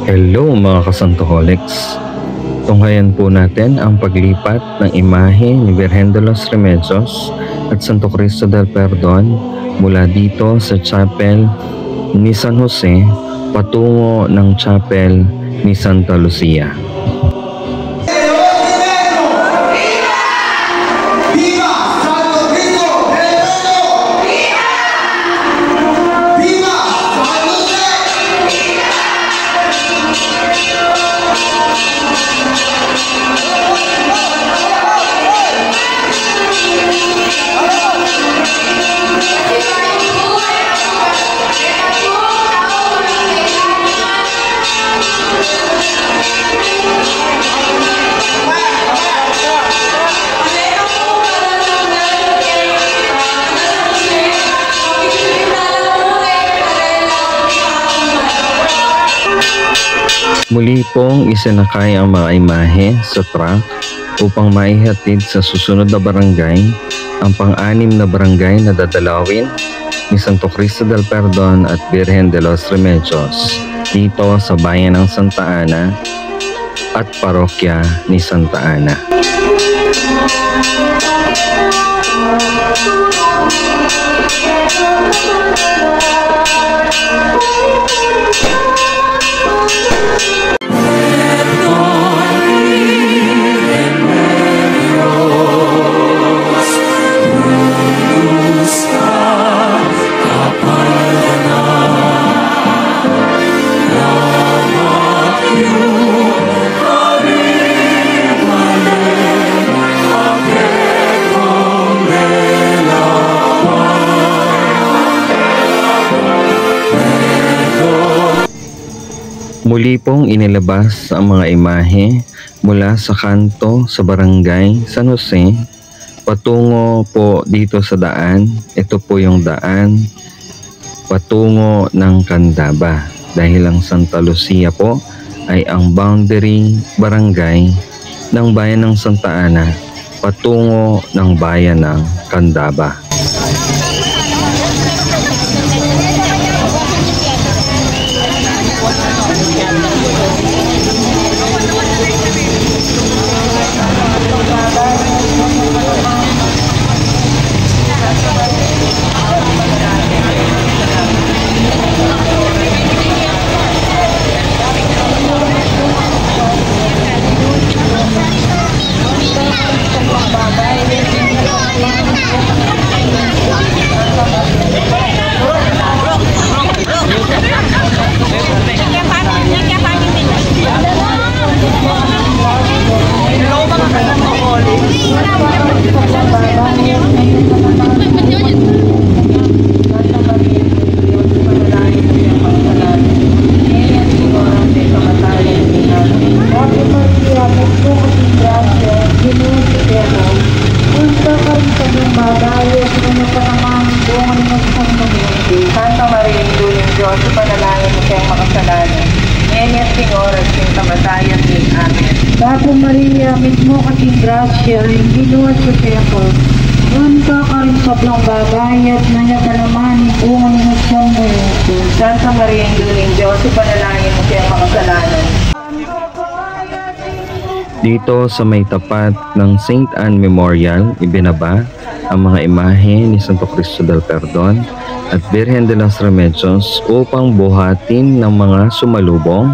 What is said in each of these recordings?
Hello mga kasantoholics! Tunghayan po natin ang paglipat ng imahe ni Virgen de los Remedios at Santo Cristo del Perdon mula dito sa chapel ni San Jose patungo ng chapel ni Santa Lucia. Muli pong isinakay ang mga imahe sa truck upang maihatid sa susunod na barangay, ang pang-anim na barangay na dadalawin ni Santo Cristo del Perdon at Virgen de los Remedios dito sa bayan ng Santa Ana at parokya ni Santa Ana. Muli pong inilabas ang mga imahe mula sa kanto sa barangay San Jose patungo po dito sa daan. Ito po yung daan patungo ng Candaba dahil ang Santa Lucia po ay ang boundary barangay ng bayan ng Santa Ana patungo ng bayan ng Candaba. Santa Maria, Inuling Diyos, panalangin mo kayong makasalanan. Ngayon at oras yung kamatayan din. Amen. Bago Maria, mismo kasing grasya, hindi luwad sa teko. Santa ka rin sa blang bagay at nangyata naman buong inasyon mo yun. Santa Maria, Inuling Diyos, panalangin mo kayong makasalanan. Dito sa may tapat ng St. Anne Memorial, ibinaba ang mga imahe ni Santo Cristo del Perdon at Virgen de los Remedios upang buhatin ng mga sumalubong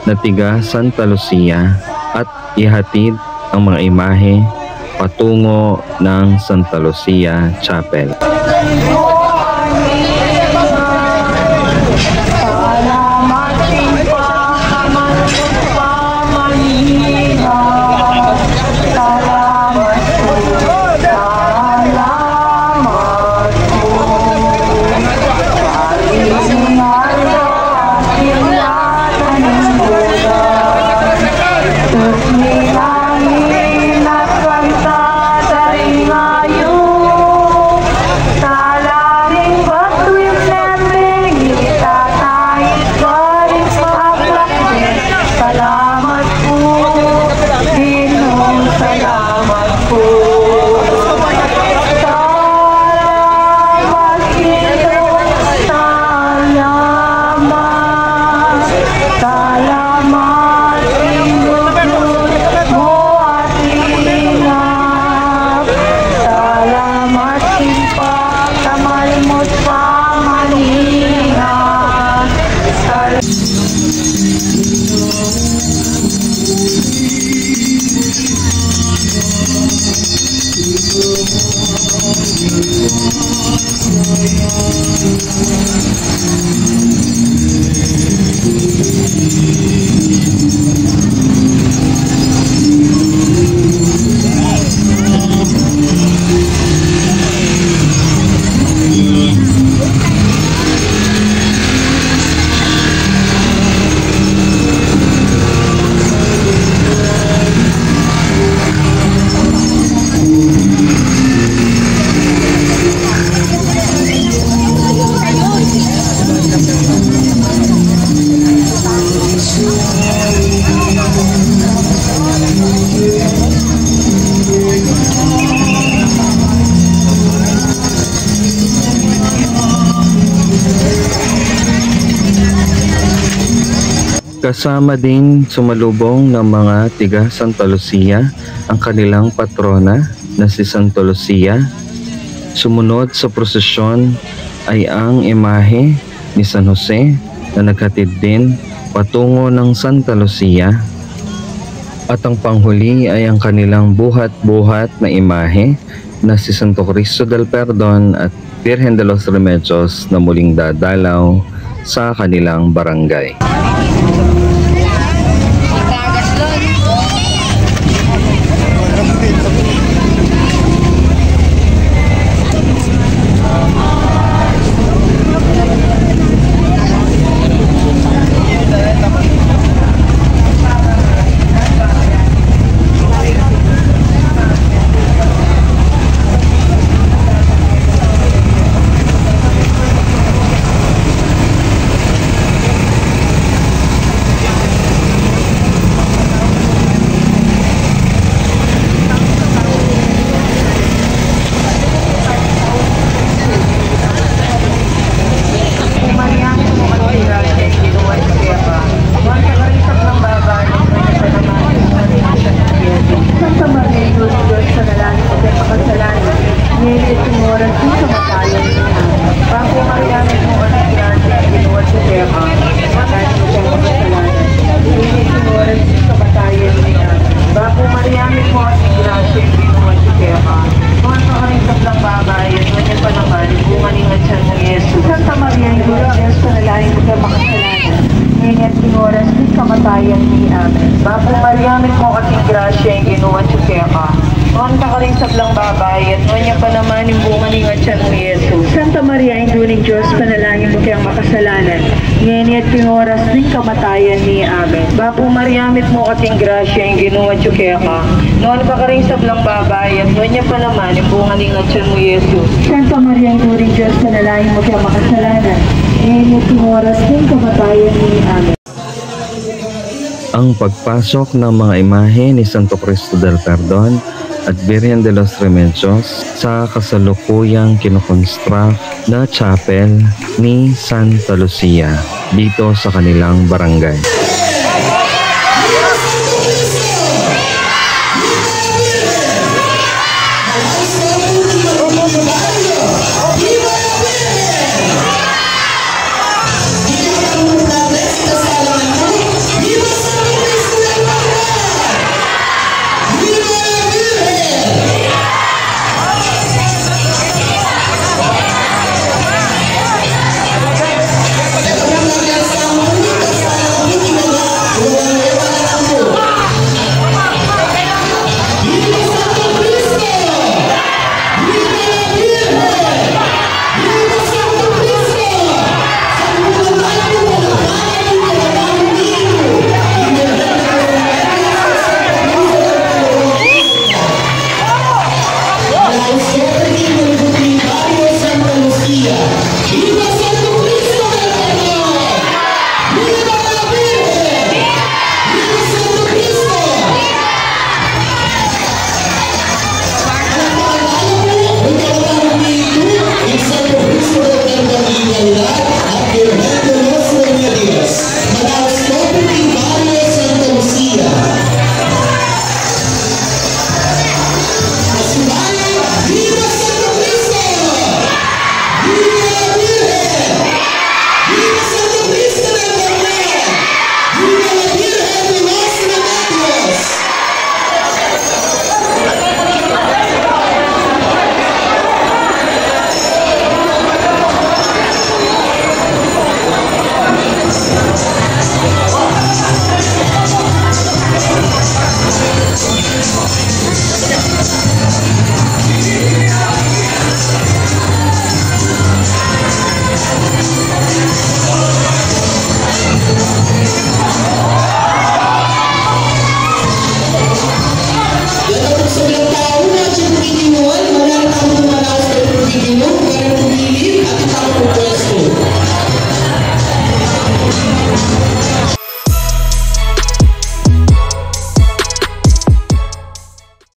na tiga Santa Lucia at ihatid ang mga imahe patungo ng Santa Lucia Chapel. Salamat Kasama din sumalubong ng mga tiga Santa Lucia ang kanilang patrona na si Santa Lucia. Sumunod sa prosesyon ay ang imahe ni San Jose na naghatid din patungo ng Santa Lucia. At ang panghuli ay ang kanilang buhat-buhat na imahe na si Santo Cristo del Perdon at Virgen de los Remedios na muling dadalaw sa kanilang barangay. Bapo Maria, may po kasing grasya yung ginawa sa Keka. Manta ka rin sa blang babay, at noon pa naman yung bunga ni Ngatsan mo Yesus. Santa Maria, induling Diyos, panalangin mo kayang makasalanan. Ngayon at yung oras ng kamatayan ni Amen. Bapo Maria, may po kasing grasya yung ginawa sa Keka. Noon pa ka rin sa blang babay, at noon pa naman yung bunga ni Ngatsan mo Yesus. Santa Maria, induling Diyos, panalangin mo kayang makasalanan. Ngayon at yung oras ng kamatayan ni Amen. Ang pagpasok ng mga imahe ni Santo Cristo del Perdon at Virgen de los Remedios sa kasalukuyang kinoconstruct na chapel ni Santa Lucia dito sa kanilang barangay.